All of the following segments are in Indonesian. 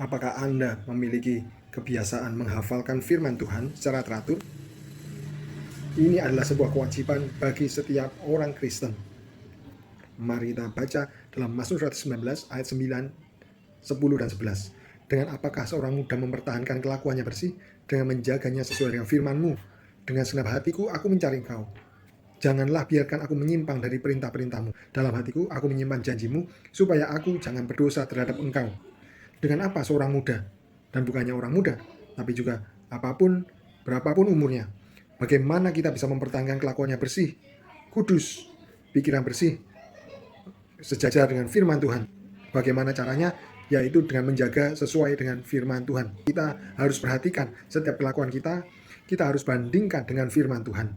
Apakah Anda memiliki kebiasaan menghafalkan firman Tuhan secara teratur? Ini adalah sebuah kewajiban bagi setiap orang Kristen. Mari kita baca dalam Mazmur 119 ayat 9, 10, dan 11. Dengan apakah seorang muda mempertahankan kelakuannya bersih, dengan menjaganya sesuai dengan firman-Mu. Dengan segenap hatiku aku mencari Engkau. Janganlah biarkan aku menyimpang dari perintah-perintah-Mu. Dalam hatiku aku menyimpan janji-Mu, supaya aku jangan berdosa terhadap Engkau. Dengan apa seorang muda, dan bukannya orang muda, tapi juga apapun, berapapun umurnya, bagaimana kita bisa mempertahankan kelakuannya bersih, kudus, pikiran bersih, sejajar dengan firman Tuhan. Bagaimana caranya? Yaitu dengan menjaga sesuai dengan firman Tuhan. Kita harus perhatikan setiap kelakuan kita harus bandingkan dengan firman Tuhan.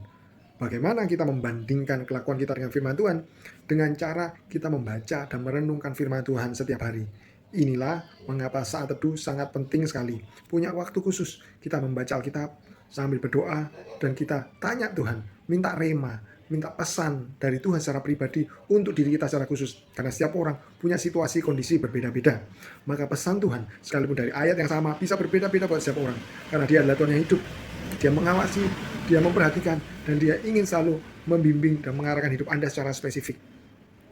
Bagaimana kita membandingkan kelakuan kita dengan firman Tuhan? Dengan cara kita membaca dan merenungkan firman Tuhan setiap hari. Inilah mengapa saat teduh sangat penting sekali. Punya waktu khusus kita membaca Alkitab sambil berdoa dan kita tanya Tuhan, minta rema, minta pesan dari Tuhan secara pribadi untuk diri kita secara khusus. Karena setiap orang punya situasi kondisi berbeda-beda. Maka pesan Tuhan sekalipun dari ayat yang sama bisa berbeda-beda buat setiap orang. Karena Dia adalah Tuhan yang hidup. Dia mengawasi, Dia memperhatikan, dan Dia ingin selalu membimbing dan mengarahkan hidup Anda secara spesifik.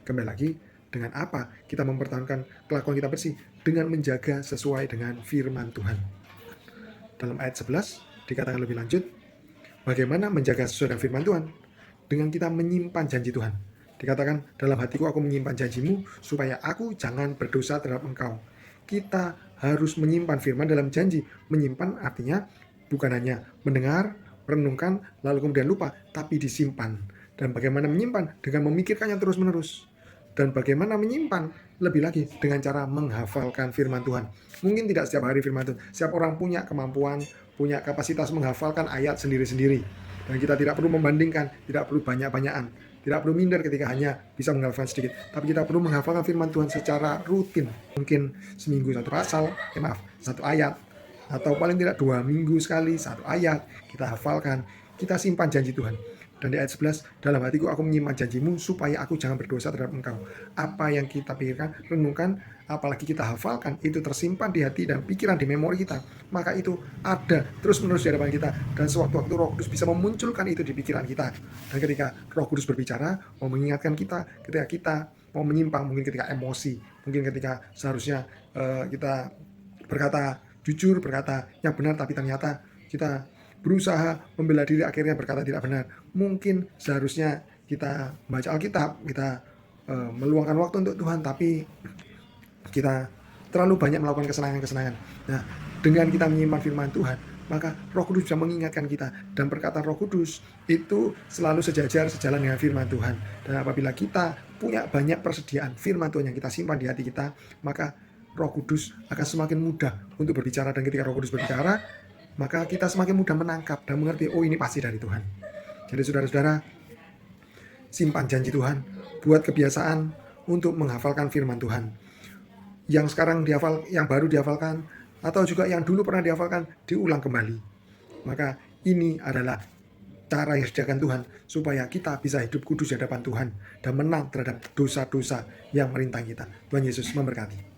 Kembali lagi, dengan apa kita mempertahankan kelakuan kita bersih? Dengan menjaga sesuai dengan firman Tuhan. Dalam ayat 11 dikatakan lebih lanjut, bagaimana menjaga sesuai dengan firman Tuhan? Dengan kita menyimpan janji Tuhan. Dikatakan, dalam hatiku aku menyimpan janji-Mu, supaya aku jangan berdosa terhadap Engkau. Kita harus menyimpan firman dalam janji. Menyimpan artinya bukan hanya mendengar, merenungkan, lalu kemudian lupa, tapi disimpan. Dan bagaimana menyimpan? Dengan memikirkannya terus-menerus. Dan bagaimana menyimpan? Lebih lagi dengan cara menghafalkan firman Tuhan. Mungkin tidak setiap hari firman Tuhan. Setiap orang punya kemampuan, punya kapasitas menghafalkan ayat sendiri-sendiri. Dan kita tidak perlu membandingkan, tidak perlu banyak-banyakan. Tidak perlu minder ketika hanya bisa menghafalkan sedikit. Tapi kita perlu menghafalkan firman Tuhan secara rutin. Mungkin seminggu satu pasal, satu ayat. Atau paling tidak 2 minggu sekali, satu ayat. Kita hafalkan, kita simpan janji Tuhan. Dan di ayat 11, dalam hatiku aku menyimpan janji-Mu supaya aku jangan berdosa terhadap Engkau. Apa yang kita pikirkan, renungkan, apalagi kita hafalkan, itu tersimpan di hati dan pikiran, di memori kita. Maka itu ada terus-menerus di hadapan kita. Dan sewaktu-waktu Roh Kudus bisa memunculkan itu di pikiran kita. Dan ketika Roh Kudus berbicara, mau mengingatkan kita, ketika kita mau menyimpang, mungkin ketika emosi, mungkin ketika seharusnya kita berkata jujur, berkata yang benar, tapi ternyata kita berusaha membela diri, akhirnya berkata tidak benar. Mungkin seharusnya kita baca Alkitab, kita meluangkan waktu untuk Tuhan, tapi kita terlalu banyak melakukan kesenangan-kesenangan. Nah, dengan kita menyimpan firman Tuhan, maka Roh Kudus bisa mengingatkan kita. Dan perkataan Roh Kudus itu selalu sejajar, sejalan dengan firman Tuhan. Dan apabila kita punya banyak persediaan firman Tuhan yang kita simpan di hati kita, maka Roh Kudus akan semakin mudah untuk berbicara. Dan ketika Roh Kudus berbicara, maka kita semakin mudah menangkap dan mengerti, oh ini pasti dari Tuhan. Jadi saudara-saudara, simpan janji Tuhan, buat kebiasaan untuk menghafalkan firman Tuhan. Yang sekarang dihafal, yang baru dihafalkan, atau juga yang dulu pernah dihafalkan, diulang kembali. Maka ini adalah cara yang disediakan Tuhan, supaya kita bisa hidup kudus di hadapan Tuhan, dan menang terhadap dosa-dosa yang merintang kita. Tuhan Yesus memberkati.